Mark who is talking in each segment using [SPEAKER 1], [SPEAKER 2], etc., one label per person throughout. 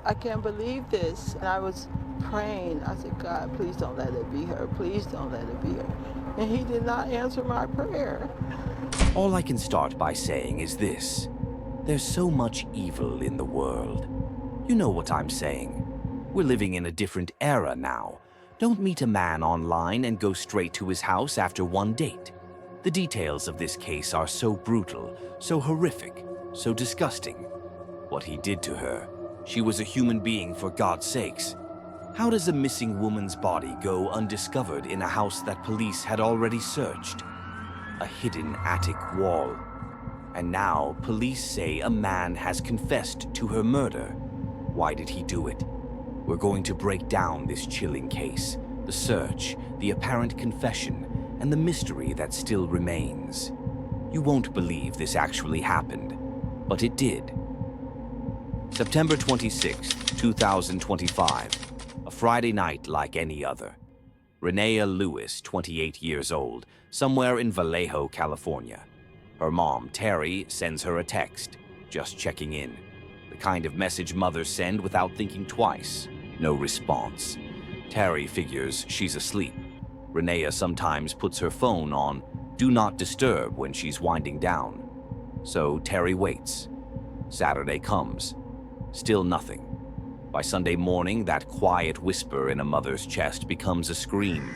[SPEAKER 1] I can't believe this. And I was praying. I said, God, please don't let it be her. Please don't let it be her. And he did not answer my prayer.
[SPEAKER 2] All I can start by saying is this. There's so much evil in the world. You know what I'm saying. We're living in a different era now. Don't meet a man online and go straight to his house after one date. The details of this case are so brutal, so horrific, so disgusting. What he did to her. She was a human being, for God's sakes. How does a missing woman's body go undiscovered in a house that police had already searched? A hidden attic wall. And now police say a man has confessed to her murder. Why did he do it? We're going to break down this chilling case, the search, the apparent confession, and the mystery that still remains. You won't believe this actually happened, but it did. September 26, 2025, a Friday night like any other. Reneia Lewis, 28 years old, somewhere in Vallejo, California. Her mom, Terry, sends her a text, just checking in. The kind of message mothers send without thinking twice. No response. Terry figures she's asleep. Reneia sometimes puts her phone on Do Not Disturb when she's winding down. So Terry waits. Saturday comes. Still nothing. By Sunday morning, that quiet whisper in a mother's chest becomes a scream.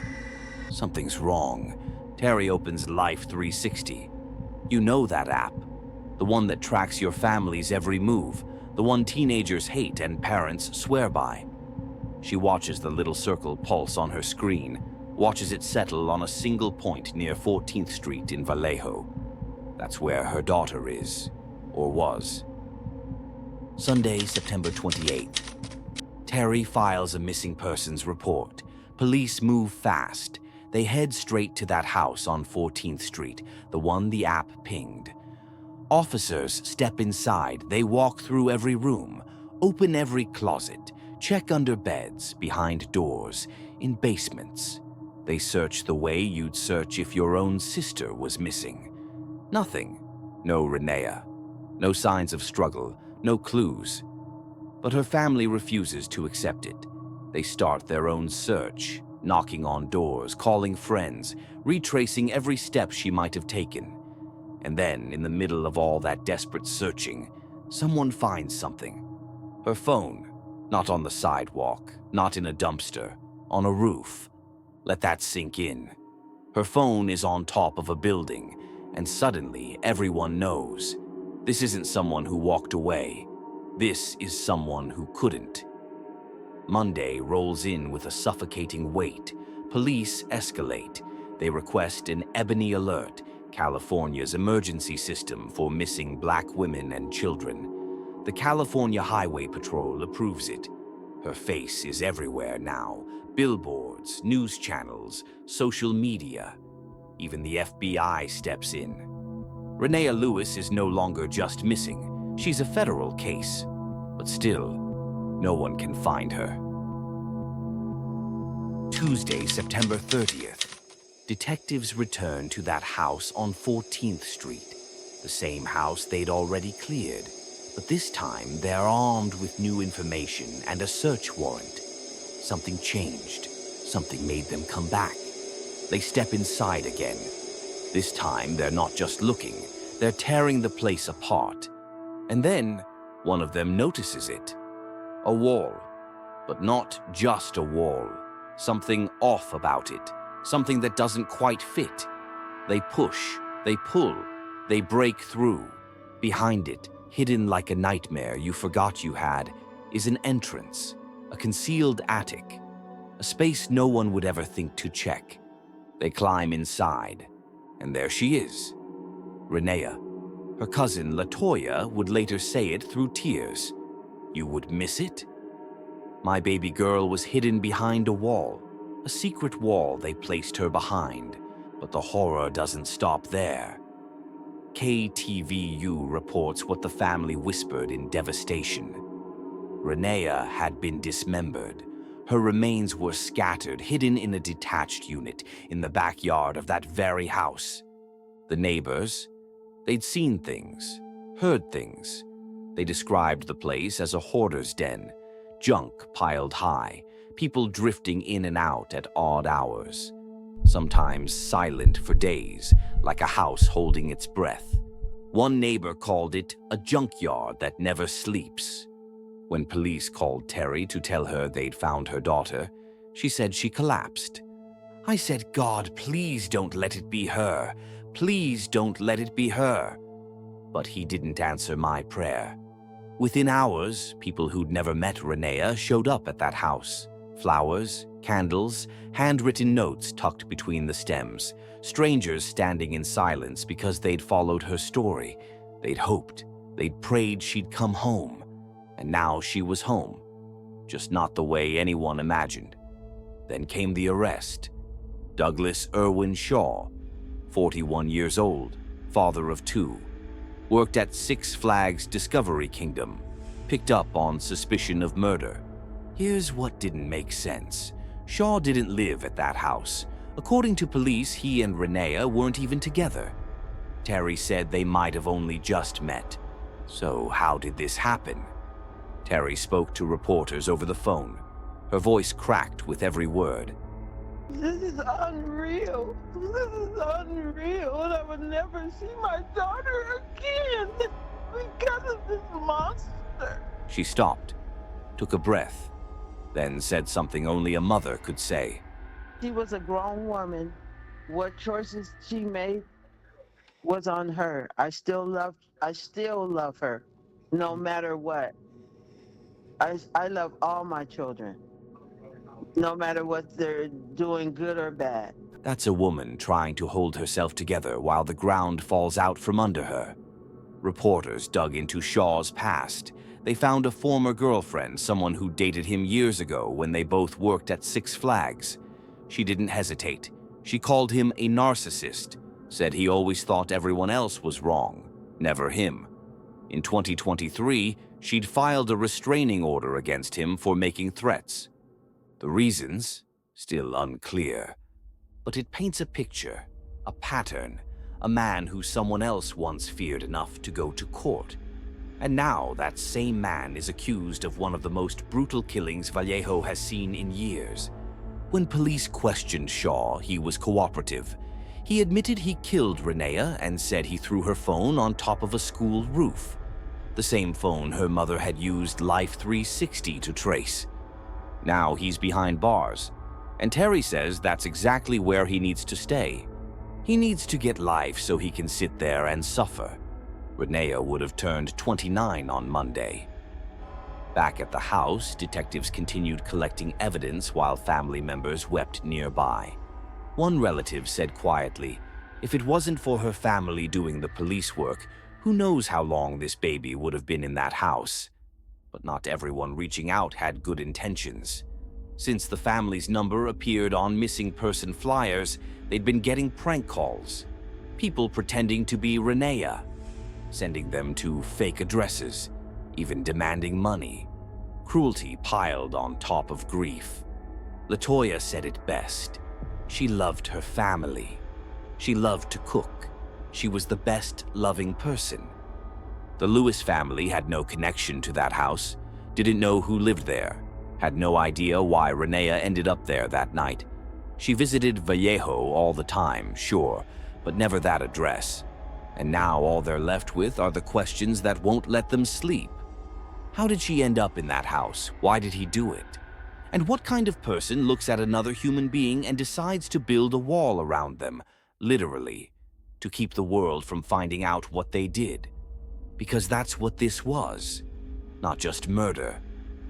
[SPEAKER 2] Something's wrong. Terry opens Life 360. You know that app. The one that tracks your family's every move. The one teenagers hate and parents swear by. She watches the little circle pulse on her screen, watches it settle on a single point near 14th Street in Vallejo. That's where her daughter is, or was. Sunday, September 28th. Terry files a missing persons report. Police move fast. They head straight to that house on 14th Street, the one the app pinged. Officers step inside. They walk through every room, open every closet, check under beds, behind doors, in basements. They search the way you'd search if your own sister was missing. Nothing. No Reneia. No signs of struggle. No clues. But her family refuses to accept it. They start their own search, knocking on doors, calling friends, retracing every step she might have taken. And then, in the middle of all that desperate searching, someone finds something. Her phone, not on the sidewalk, not in a dumpster, on a roof. Let that sink in. Her phone is on top of a building, and suddenly everyone knows. This isn't someone who walked away. This is someone who couldn't. Monday rolls in with a suffocating weight. Police escalate. They request an Ebony Alert, California's emergency system for missing Black women and children. The California Highway Patrol approves it. Her face is everywhere now. Billboards, news channels, social media. Even the FBI steps in. Reneia Lewis is no longer just missing. She's a federal case. But still, no one can find her. Tuesday, September 30th. Detectives return to that house on 14th Street. The same house they'd already cleared. But this time, they're armed with new information and a search warrant. Something changed. Something made them come back. They step inside again. This time, they're not just looking. They're tearing the place apart. And then, one of them notices it. A wall. But not just a wall. Something off about it. Something that doesn't quite fit. They push. They pull. They break through. Behind it, hidden like a nightmare you forgot you had, is an entrance. A concealed attic. A space no one would ever think to check. They climb inside. And there she is. Reneia. Her cousin, LaToya, would later say it through tears. You would miss it? My baby girl was hidden behind a wall. A secret wall they placed her behind. But the horror doesn't stop there. KTVU reports what the family whispered in devastation. Reneia had been dismembered. Her remains were scattered, hidden in a detached unit in the backyard of that very house. The neighbors, they'd seen things, heard things. They described the place as a hoarder's den. junk piled high, people drifting in and out at odd hours, sometimes silent for days, like a house holding its breath. One neighbor called it a junkyard that never sleeps. When police called Terry to tell her they'd found her daughter, she said she collapsed. I said, God, please don't let it be her. Please don't let it be her. But he didn't answer my prayer. Within hours, people who'd never met Reneia showed up at that house. Flowers, candles, handwritten notes tucked between the stems. Strangers standing in silence because they'd followed her story. They'd hoped, they'd prayed she'd come home. And now she was home. Just not the way anyone imagined. Then came the arrest. Douglas Irwin Shaw, 41 years old, father of 2, worked at Six Flags Discovery Kingdom, picked up on suspicion of murder. Here's what didn't make sense. Shaw didn't live at that house. According to police, he and Reneia weren't even together. Terry said they might have only just met. So how did this happen? Terry spoke to reporters over the phone. Her voice cracked with every word.
[SPEAKER 1] This is unreal. This is unreal. And I would never see my daughter again because of this monster.
[SPEAKER 2] She stopped, took a breath, then said something only a mother could say.
[SPEAKER 1] She was a grown woman. What choices she made was on her. I still love her, no matter what. I love all my children, no matter what they're doing, good or bad.
[SPEAKER 2] That's a woman trying to hold herself together while the ground falls out from under her. Reporters dug into Shaw's past. They found a former girlfriend, someone who dated him years ago when they both worked at Six Flags. She didn't hesitate. She called him a narcissist, said he always thought everyone else was wrong, never him. In 2023, she'd filed a restraining order against him for making threats. The reasons? Still unclear. But it paints a picture, a pattern, a man who someone else once feared enough to go to court. And now that same man is accused of one of the most brutal killings Vallejo has seen in years. When police questioned Shaw, he was cooperative. He admitted he killed Reneia and said he threw her phone on top of a school roof. The same phone her mother had used Life 360 to trace. Now he's behind bars, and Terry says that's exactly where he needs to stay. He needs to get life so he can sit there and suffer. Reneia would have turned 29 on Monday. Back at the house, detectives continued collecting evidence while family members wept nearby. One relative said quietly, if it wasn't for her family doing the police work, who knows how long this baby would have been in that house. But not everyone reaching out had good intentions. Since the family's number appeared on missing person flyers, they'd been getting prank calls. People pretending to be Reneia, sending them to fake addresses, even demanding money. Cruelty piled on top of grief. LaToya said it best. She loved her family. She loved to cook. She was the best loving person. The Lewis family had no connection to that house, didn't know who lived there, had no idea why Reneia ended up there that night. She visited Vallejo all the time, sure, but never that address. And now all they're left with are the questions that won't let them sleep. How did she end up in that house? Why did he do it? And what kind of person looks at another human being and decides to build a wall around them, literally, to keep the world from finding out what they did? Because that's what this was. Not just murder,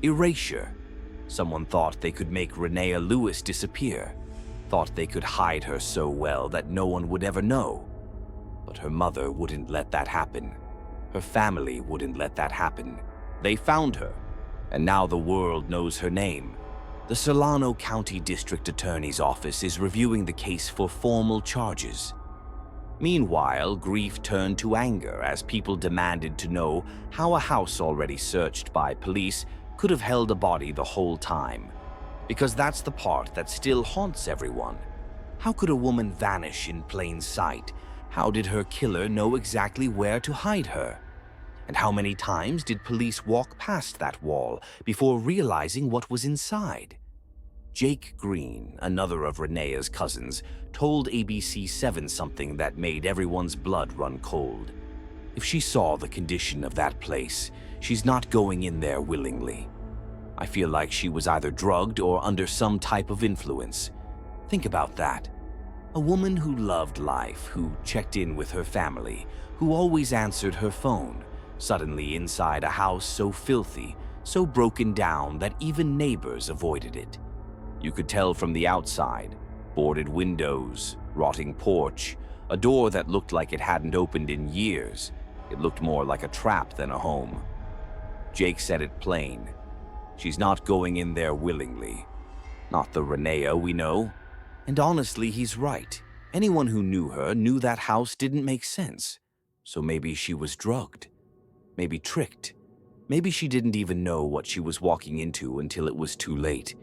[SPEAKER 2] erasure. Someone thought they could make Reneia Lewis disappear, thought they could hide her so well that no one would ever know. But her mother wouldn't let that happen. Her family wouldn't let that happen. They found her, and now the world knows her name. The Solano County District Attorney's Office is reviewing the case for formal charges. Meanwhile, grief turned to anger as people demanded to know how a house already searched by police could have held a body the whole time. Because that's the part that still haunts everyone. How could a woman vanish in plain sight? How did her killer know exactly where to hide her? And how many times did police walk past that wall before realizing what was inside? Jake Green, another of Reneia's cousins, told ABC7 something that made everyone's blood run cold. If she saw the condition of that place, she's not going in there willingly. I feel like she was either drugged or under some type of influence. Think about that. A woman who loved life, who checked in with her family, who always answered her phone, suddenly inside a house so filthy, so broken down that even neighbors avoided it. You could tell from the outside: boarded windows, rotting porch, a door that looked like it hadn't opened in years. It looked more like a trap than a home. Jake said it plain. She's not going in there willingly. Not the Reneia we know. And honestly, he's right. Anyone who knew her knew that house didn't make sense. So maybe she was drugged. Maybe tricked. Maybe she didn't even know what she was walking into until it was too late.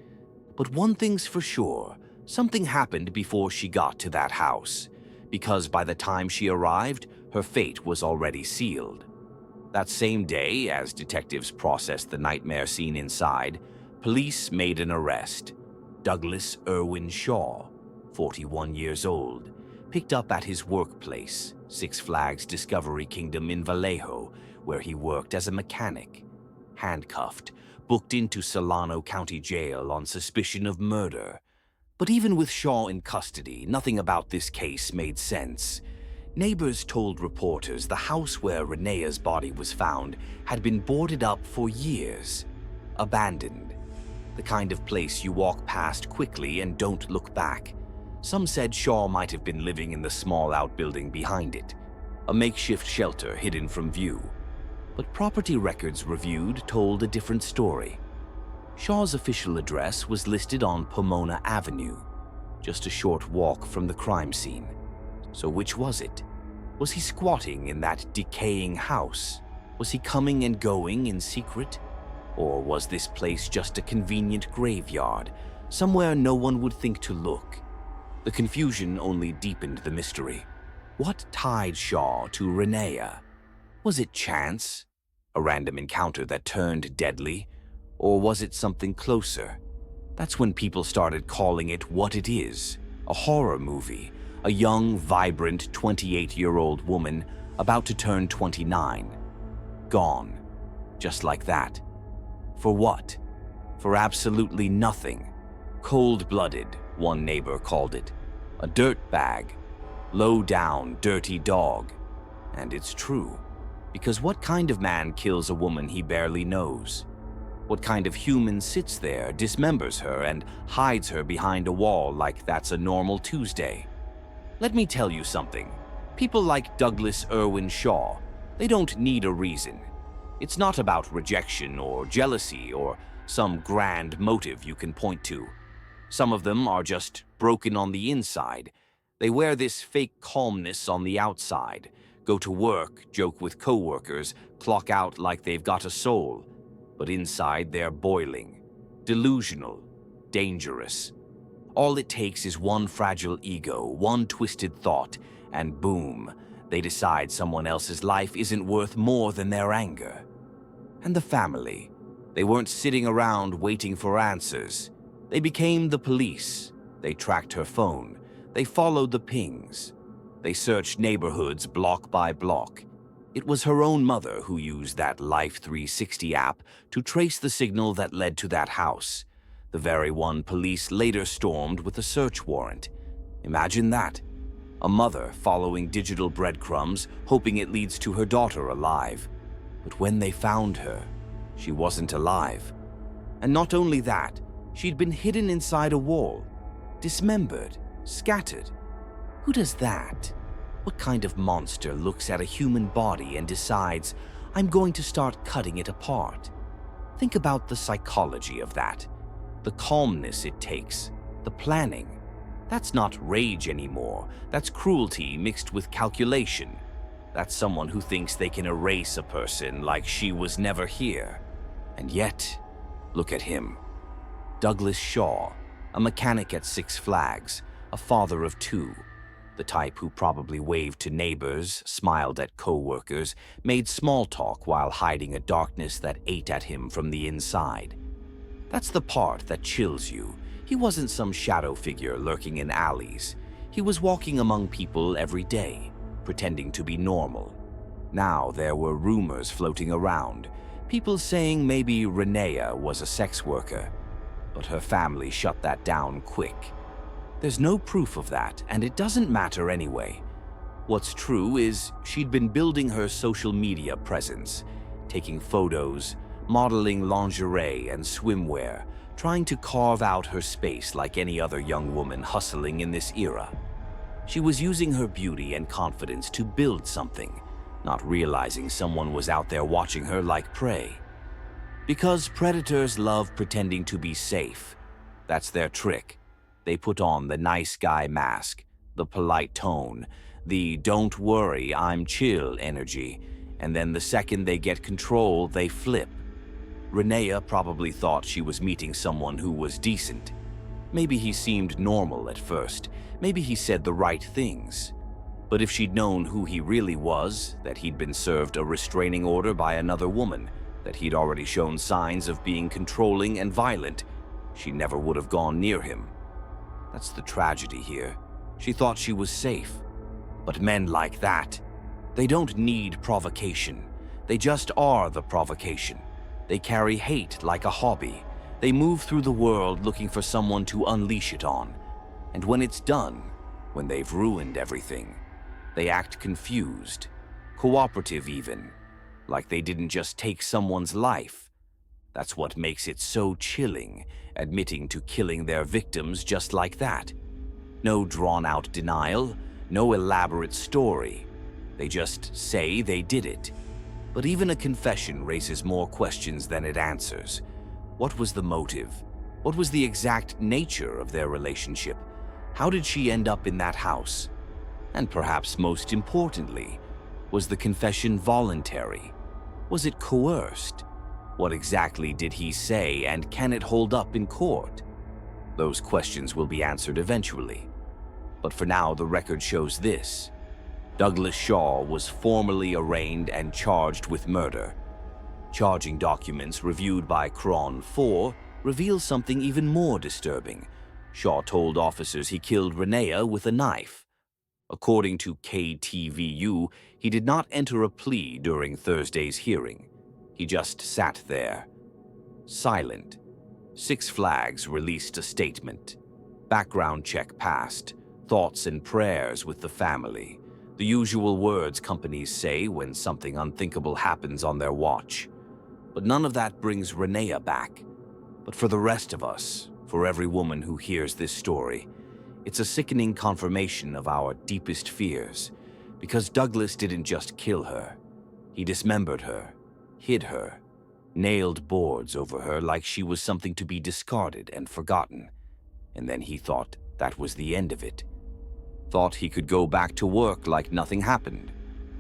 [SPEAKER 2] But one thing's for sure, something happened before she got to that house, because by the time she arrived, her fate was already sealed. That same day, as detectives processed the nightmare scene inside, police made an arrest. Douglas Irwin Shaw, 41 years old, picked up at his workplace, Six Flags Discovery Kingdom in Vallejo, where he worked as a mechanic. Handcuffed, booked into Solano County Jail on suspicion of murder. But even with Shaw in custody, nothing about this case made sense. Neighbors told reporters the house where Reneia's body was found had been boarded up for years. Abandoned. The kind of place you walk past quickly and don't look back. Some said Shaw might have been living in the small outbuilding behind it, a makeshift shelter hidden from view. But property records reviewed told a different story. Shaw's official address was listed on Pomona Avenue, just a short walk from the crime scene. So which was it? Was he squatting in that decaying house? Was he coming and going in secret? Or was this place just a convenient graveyard, somewhere no one would think to look? The confusion only deepened the mystery. What tied Shaw to Reneia? Was it chance? A random encounter that turned deadly? Or was it something closer? That's when people started calling it what it is, a horror movie. A young, vibrant 28-year-old woman about to turn 29. Gone. Just like that. For what? For absolutely nothing. Cold-blooded, one neighbor called it. A dirtbag. Low-down, dirty dog. And it's true. Because what kind of man kills a woman he barely knows? What kind of human sits there, dismembers her, and hides her behind a wall like that's a normal Tuesday? Let me tell you something. People like Douglas Irwin Shaw, they don't need a reason. It's not about rejection or jealousy or some grand motive you can point to. Some of them are just broken on the inside. They wear this fake calmness on the outside, go to work, joke with coworkers, clock out like they've got a soul. But inside they're boiling, delusional, dangerous. All it takes is one fragile ego, one twisted thought, and boom, they decide someone else's life isn't worth more than their anger. And the family, they weren't sitting around waiting for answers. They became the police. They tracked her phone. They followed the pings. They searched neighborhoods block by block. It was her own mother who used that Life 360 app to trace the signal that led to that house. The very one police later stormed with a search warrant. Imagine that. A mother following digital breadcrumbs, hoping it leads to her daughter alive. But when they found her, she wasn't alive. And not only that, she'd been hidden inside a wall, dismembered, scattered. Who does that? What kind of monster looks at a human body and decides, I'm going to start cutting it apart? Think about the psychology of that. The calmness it takes, the planning. That's not rage anymore. That's cruelty mixed with calculation. That's someone who thinks they can erase a person like she was never here. And yet, look at him. Douglas Shaw, a mechanic at Six Flags, a father of two. The type who probably waved to neighbors, smiled at co-workers, made small talk while hiding a darkness that ate at him from the inside. That's the part that chills you. He wasn't some shadow figure lurking in alleys. He was walking among people every day, pretending to be normal. Now there were rumors floating around, people saying maybe Reneia was a sex worker, but her family shut that down quick. There's no proof of that, and it doesn't matter anyway. What's true is she'd been building her social media presence, taking photos, modeling lingerie and swimwear, trying to carve out her space like any other young woman hustling in this era. She was using her beauty and confidence to build something, not realizing someone was out there watching her like prey. Because predators love pretending to be safe. That's their trick. They put on the nice guy mask, the polite tone, the "don't worry, I'm chill" energy, and then the second they get control, they flip. Reneia probably thought she was meeting someone who was decent. Maybe he seemed normal at first. Maybe he said the right things. But if she'd known who he really was, that he'd been served a restraining order by another woman, that he'd already shown signs of being controlling and violent, she never would have gone near him. That's the tragedy here. She thought she was safe. But men like that, they don't need provocation. They just are the provocation. They carry hate like a hobby. They move through the world looking for someone to unleash it on. And when it's done, when they've ruined everything, they act confused, cooperative even, like they didn't just take someone's life. That's what makes it so chilling, admitting to killing their victims just like that. No drawn-out denial, no elaborate story. They just say they did it. But even a confession raises more questions than it answers. What was the motive? What was the exact nature of their relationship? How did she end up in that house? And perhaps most importantly, was the confession voluntary? Was it coerced? What exactly did he say, and can it hold up in court? Those questions will be answered eventually. But for now, the record shows this. Douglas Shaw was formally arraigned and charged with murder. Charging documents reviewed by Cron 4 reveal something even more disturbing. Shaw told officers he killed Reneia with a knife. According to KTVU, he did not enter a plea during Thursday's hearing. He just sat there, silent. Six Flags released a statement. Background check passed. Thoughts and prayers with the family. The usual words companies say when something unthinkable happens on their watch. But none of that brings Reneia back. But for the rest of us, for every woman who hears this story, it's a sickening confirmation of our deepest fears. Because Douglas didn't just kill her. He dismembered her, hid her, nailed boards over her like she was something to be discarded and forgotten. And then he thought that was the end of it. Thought he could go back to work like nothing happened.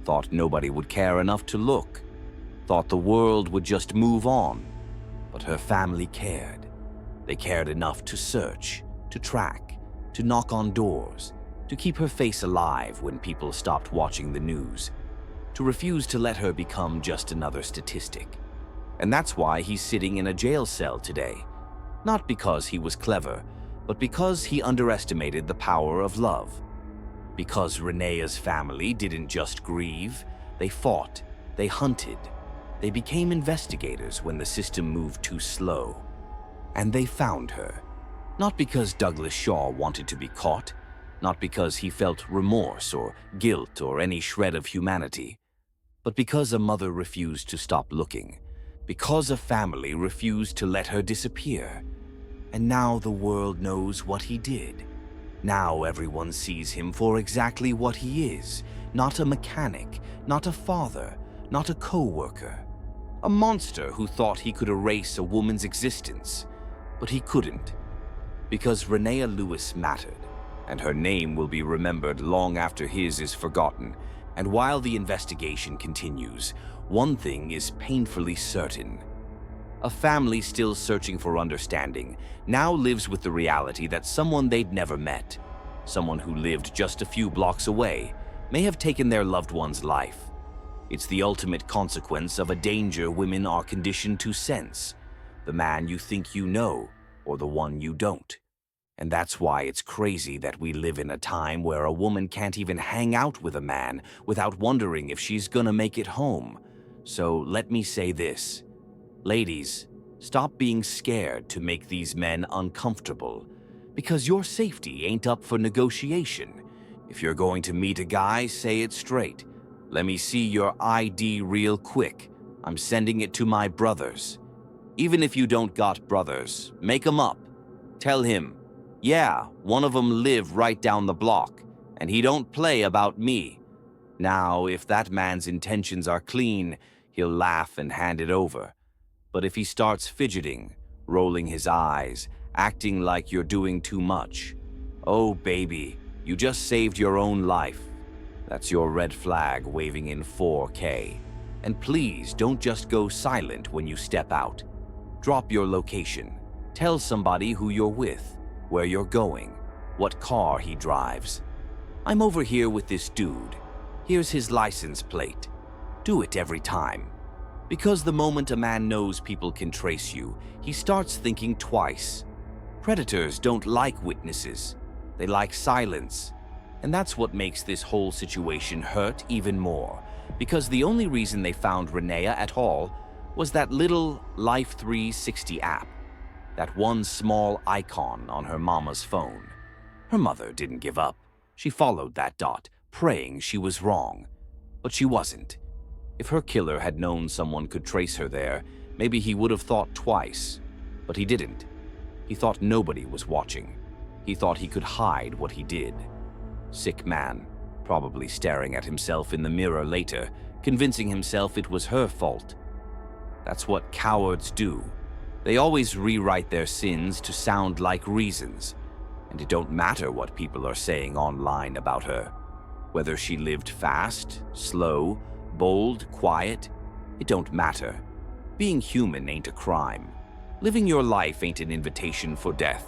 [SPEAKER 2] Thought nobody would care enough to look. Thought the world would just move on. But her family cared. They cared enough to search, to track, to knock on doors, to keep her face alive when people stopped watching the news, to refuse to let her become just another statistic. And that's why he's sitting in a jail cell today. Not because he was clever, but because he underestimated the power of love. Because Reneia's family didn't just grieve, they fought, they hunted. They became investigators when the system moved too slow. And they found her. Not because Douglas Shaw wanted to be caught, not because he felt remorse or guilt or any shred of humanity, but because a mother refused to stop looking, because a family refused to let her disappear. And now the world knows what he did. Now everyone sees him for exactly what he is, not a mechanic, not a father, not a co-worker. A monster who thought he could erase a woman's existence, but he couldn't. Because Reneia Lewis mattered, and her name will be remembered long after his is forgotten. And while the investigation continues, one thing is painfully certain. A family still searching for understanding now lives with the reality that someone they'd never met, someone who lived just a few blocks away, may have taken their loved one's life. It's the ultimate consequence of a danger women are conditioned to sense, the man you think you know or the one you don't. And that's why it's crazy that we live in a time where a woman can't even hang out with a man without wondering if she's gonna make it home. So let me say this. Ladies, stop being scared to make these men uncomfortable, because your safety ain't up for negotiation. If you're going to meet a guy, say it straight. Let me see your ID real quick. I'm sending it to my brothers. Even if you don't got brothers, make 'em up. Tell him, yeah, one of 'em live right down the block, and he don't play about me. Now, if that man's intentions are clean, he'll laugh and hand it over. But if he starts fidgeting, rolling his eyes, acting like you're doing too much, oh baby, you just saved your own life. That's your red flag waving in 4K. And please don't just go silent when you step out. Drop your location. Tell somebody who you're with, where you're going, what car he drives. I'm over here with this dude. Here's his license plate. Do it every time. Because the moment a man knows people can trace you, he starts thinking twice. Predators don't like witnesses. They like silence. And that's what makes this whole situation hurt even more. Because the only reason they found Reneia at all was that little Life 360 app. That one small icon on her mama's phone. Her mother didn't give up. She followed that dot, praying she was wrong. But she wasn't. If her killer had known someone could trace her there, maybe he would have thought twice. But he didn't. He thought nobody was watching. He thought he could hide what he did. Sick man, probably staring at himself in the mirror later, convincing himself it was her fault. That's what cowards do. They always rewrite their sins to sound like reasons, and it don't matter what people are saying online about her. Whether she lived fast, slow, bold, quiet, it don't matter. Being human ain't a crime. Living your life ain't an invitation for death.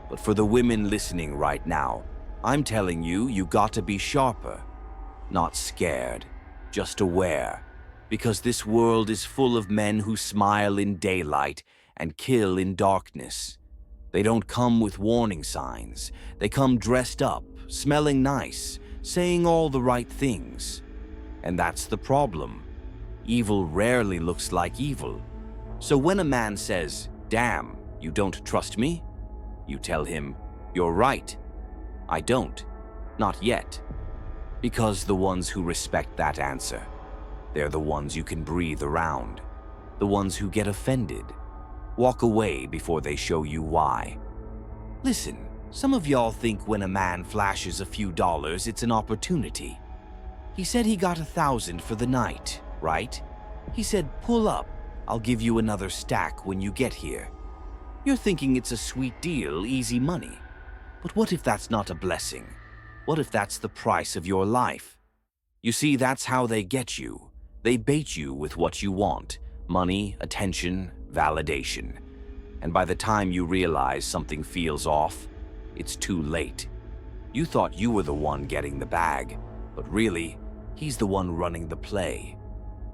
[SPEAKER 2] But for the women listening right now, I'm telling you, you got to be sharper. Not scared, just aware. Because this world is full of men who smile in daylight and kill in darkness. They don't come with warning signs. They come dressed up, smelling nice, saying all the right things. And that's the problem. Evil rarely looks like evil. So when a man says, "Damn, you don't trust me?" you tell him, "You're right. I don't. Not yet." Because the ones who respect that answer, they're the ones you can breathe around. The ones who get offended. Walk away before they show you why. Listen, some of y'all think when a man flashes a few dollars, it's an opportunity. He said he got 1,000 for the night, right? He said, "Pull up, I'll give you another stack when you get here." You're thinking it's a sweet deal, easy money. But what if that's not a blessing? What if that's the price of your life? You see, that's how they get you. They bait you with what you want: money, attention, validation. And by the time you realize something feels off, it's too late. You thought you were the one getting the bag, but really, he's the one running the play.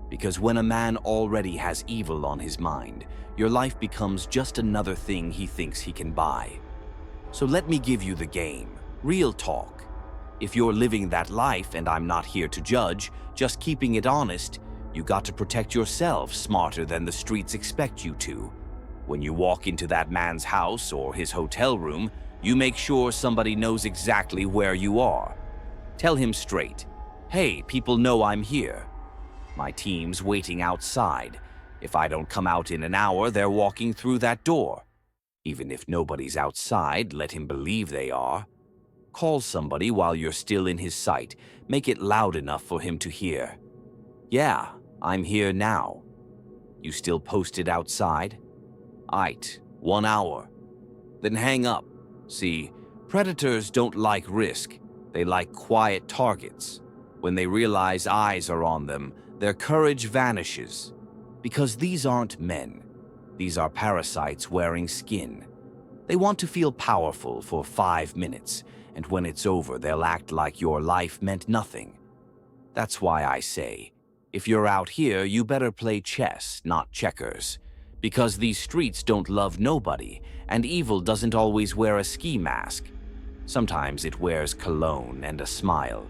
[SPEAKER 2] Because when a man already has evil on his mind, your life becomes just another thing he thinks he can buy. So let me give you the game, real talk. If you're living that life, and I'm not here to judge, just keeping it honest, you got to protect yourself smarter than the streets expect you to. When you walk into that man's house or his hotel room, you make sure somebody knows exactly where you are. Tell him straight, "Hey, people know I'm here. My team's waiting outside. If I don't come out in an hour, they're walking through that door." Even if nobody's outside, let him believe they are. Call somebody while you're still in his sight. Make it loud enough for him to hear. "Yeah, I'm here now. You still posted outside? Aight, 1 hour. Then hang up. See, predators don't like risk. They like quiet targets. When they realize eyes are on them, their courage vanishes. Because these aren't men. These are parasites wearing skin. They want to feel powerful for 5 minutes, and when it's over, they'll act like your life meant nothing. That's why I say, if you're out here, you better play chess, not checkers. Because these streets don't love nobody, and evil doesn't always wear a ski mask. Sometimes it wears cologne and a smile.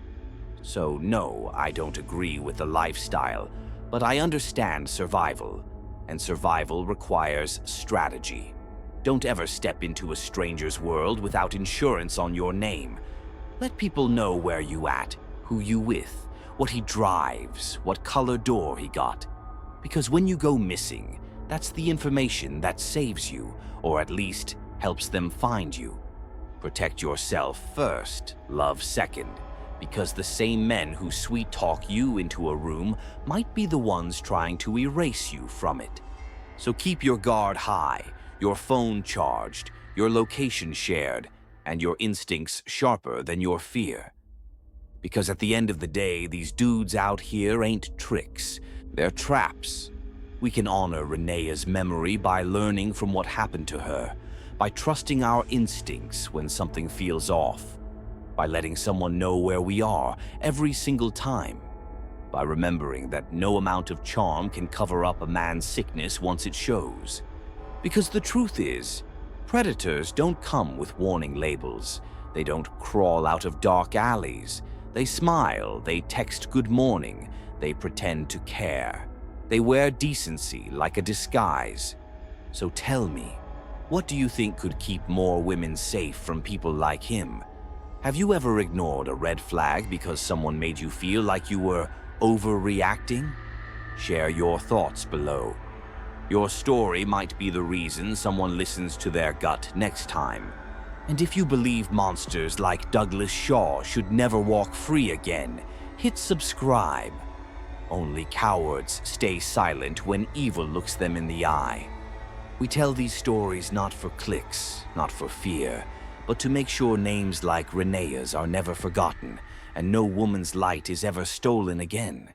[SPEAKER 2] So no, I don't agree with the lifestyle, but I understand survival, and survival requires strategy. Don't ever step into a stranger's world without insurance on your name. Let people know where you at, who you with, what he drives, what color door he got. Because when you go missing, that's the information that saves you, or at least helps them find you. Protect yourself first, love second, because the same men who sweet-talk you into a room might be the ones trying to erase you from it. So keep your guard high, your phone charged, your location shared, and your instincts sharper than your fear. Because at the end of the day, these dudes out here ain't tricks, they're traps. We can honor Reneia's memory by learning from what happened to her, by trusting our instincts when something feels off, by letting someone know where we are every single time, by remembering that no amount of charm can cover up a man's sickness once it shows. Because the truth is, predators don't come with warning labels. They don't crawl out of dark alleys. They smile, they text good morning, they pretend to care. They wear decency like a disguise. So tell me, what do you think could keep more women safe from people like him? Have you ever ignored a red flag because someone made you feel like you were overreacting? Share your thoughts below. Your story might be the reason someone listens to their gut next time. And if you believe monsters like Douglas Shaw should never walk free again, hit subscribe. Only cowards stay silent when evil looks them in the eye. We tell these stories not for clicks, not for fear, but to make sure names like Reneia's are never forgotten and no woman's light is ever stolen again.